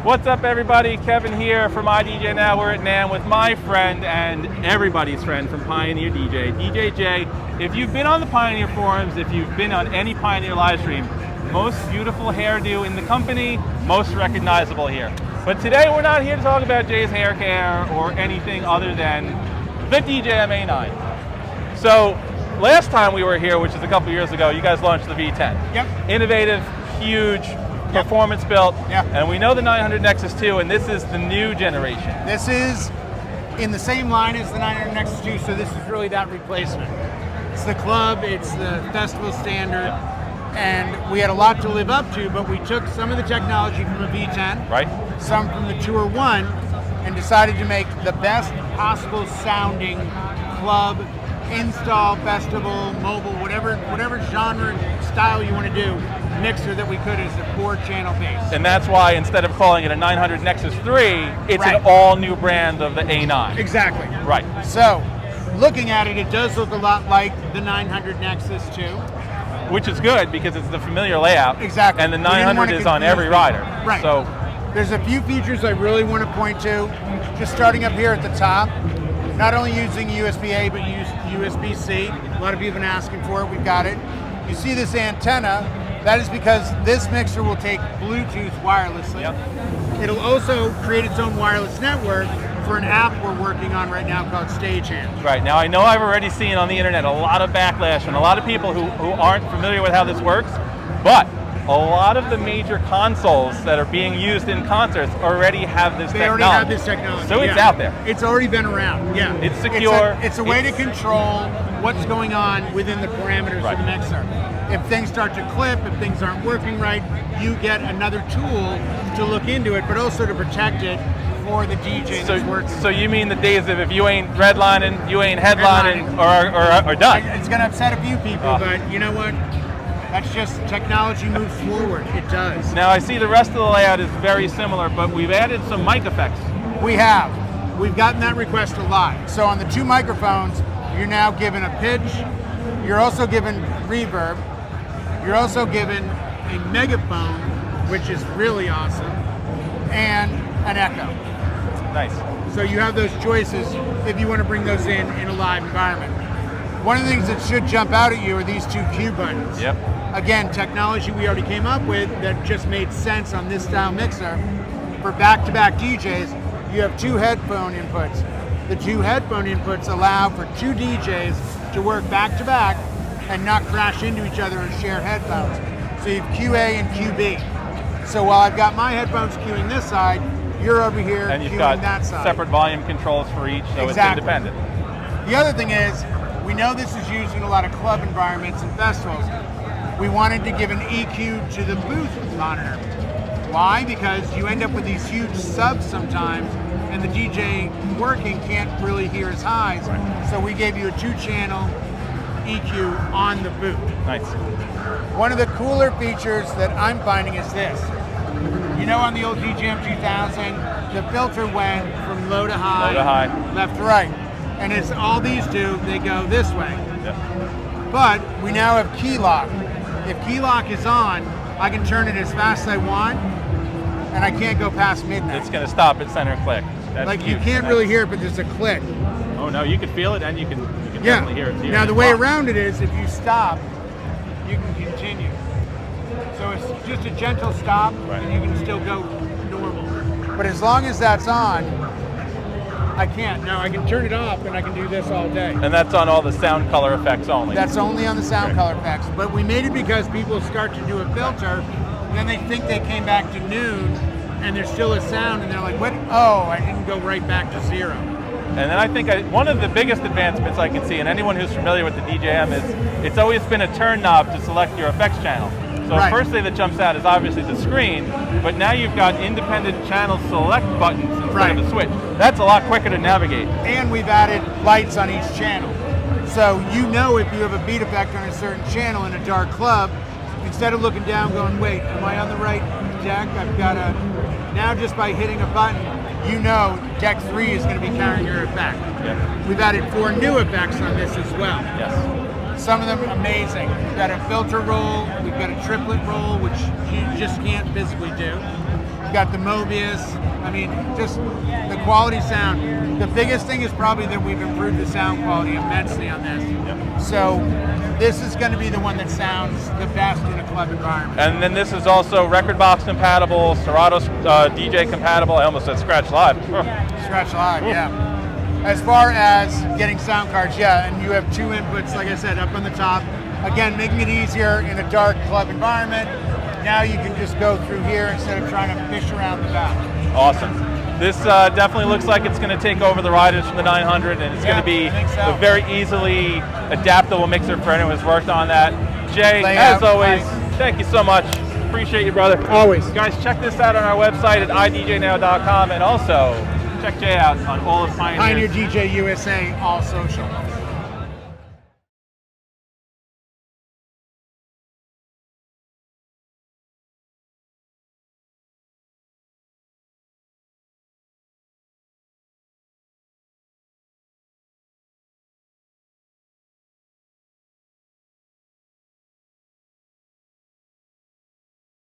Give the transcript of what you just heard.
What's up, everybody? Kevin here from idjnow. We're at NAMM with my friend and everybody's friend from Pioneer DJ, DJ J. If you've been on the Pioneer forums, if you've been on any Pioneer live stream, most beautiful hairdo in the company, most recognizable here. But today we're not here to talk about Jay's hair care or anything other than the DJM A9. So last time we were here, which is a couple years ago, you guys launched the V10. Yep. Innovative, huge, performance built, Yep. and we know the 900 Nexus 2, and this is the new generation. This is in the same line as the 900 Nexus 2, so this is really that replacement. It's the club, it's the festival standard, and we had a lot to live up to, but we took some of the technology from a V10, Right? some from the Tour 1, and decided to make the best possible sounding club, install, festival, mobile, whatever genre, style you want to do, mixer that we could as a 4-channel base. And that's why instead of calling it a 900 Nexus 3, it's Right. an all-new brand of the A9. Exactly. Right. So, looking at it, it does look a lot like the 900 Nexus 2. Which is good because it's the familiar layout. Exactly. And the We didn't 900 wanna is on confuse every people. rider. Right. So, There's a few features I really want to point to. Just starting up here at the top, not only using USB-A, but use USB-C. A lot of you have been asking for it, we've got it. You see this antenna, that is because this mixer will take Bluetooth wirelessly. Yep. It'll also create its own wireless network for an app we're working on right now called Stagehand. right. Now I know I've already seen on the internet a lot of backlash and a lot of people who aren't familiar with how this works, but a lot of the major consoles that are being used in concerts already have this They technology. already have this technology. So it's yeah. out there. It's already been around, yeah. It's secure. It's a way to control what's going on within the parameters Right. of the mixer. If things start to clip, if things aren't working right, you get another tool to look into it, but also to protect it for the DJ that's working. So you mean the days of if you ain't redlining, you ain't headlining, or done? It's going to upset a few people, Oh. but you know what? That's just technology moves forward. It does. Now I see the rest of the layout is very similar, but we've added some mic effects. We have. We've gotten that request a lot. So on the 2 microphones, you're now given a pitch. You're also given reverb. You're also given a megaphone, which is really awesome, and an echo. Nice. So you have those choices if you want to bring those in a live environment. One of the things that should jump out at you are these 2 cue buttons. Yep. Again, technology we already came up with that just made sense on this style mixer. For back-to-back DJs, you have 2 headphone inputs. The 2 headphone inputs allow for 2 DJs to work back-to-back and not crash into each other and share headphones. So you have QA and QB. So while I've got my headphones queuing this side, you're over here And you've queuing got that side. separate volume controls for each, so Exactly. it's independent. The other thing is, we know this is used in a lot of club environments and festivals. We wanted to give an EQ to the booth monitor. Why? Because you end up with these huge subs sometimes, and the DJ working can't really hear his highs. Right. So we gave you a 2-channel EQ on the booth. Nice. One of the cooler features that I'm finding is this. You know, on the old DJM 2000, the filter went from low to high, Low to high. left to right. And as all these do, they go this way. Yep. But we now have key lock. If key lock is on, I can turn it as fast as I want, and I can't go past midnight. It's going to stop at center click. That's Like you huge. can't That's- really hear it, but there's a click. Oh no, you can feel it and you can Yeah. definitely hear it. Now the way around it is, if you stop, you can continue. So it's just a gentle stop, Right. and you can still go normal. But as long as that's on, I can't. Now I can turn it off, and I can do this all day. And that's on all the sound color effects only. That's only on the sound Okay. color effects. But we made it because people start to do a filter, and then they think they came back to noon, and there's still a sound, and they're like, what? Oh, I didn't go right back to 0. And then I think one of the biggest advancements I can see, and anyone who's familiar with the DJM, is it's always been a turn knob to select your effects channel. So Right. the first thing that jumps out is obviously the screen, but now you've got independent channel select buttons instead Right. of a switch. That's a lot quicker to navigate. And we've added lights on each channel. So you know if you have a beat effect on a certain channel in a dark club, instead of looking down going, wait, am I on the right deck? I've got to, now just by hitting a button, you know deck 3 is going to be carrying your effect. Yeah. We've added 4 new effects on this as well. Yes. Some of them amazing. We've got a filter roll, we've got a triplet roll, which you just can't physically do. We've got the Mobius. I mean, just the quality sound. The biggest thing is probably that we've improved the sound quality immensely on this. Yep. So this is going to be the one that sounds the best in a club environment. And then this is also record box compatible, Serato DJ compatible. I almost said Scratch Live. Scratch Live, yeah. As far as getting sound cards, yeah, and you have 2 inputs, like I said, up on the top. Again, making it easier in a dark club environment. Now you can just go through here instead of trying to fish around the back. Awesome. This definitely looks like it's going to take over the riders from the 900, and it's going to be a very easily adaptable mixer for anyone who's worked on that. Jay, as always, thank you so much. Appreciate you, brother. Always. Guys, check this out on our website at idjnow.com, and also check Jay out on all of Pioneer DJ USA, all social.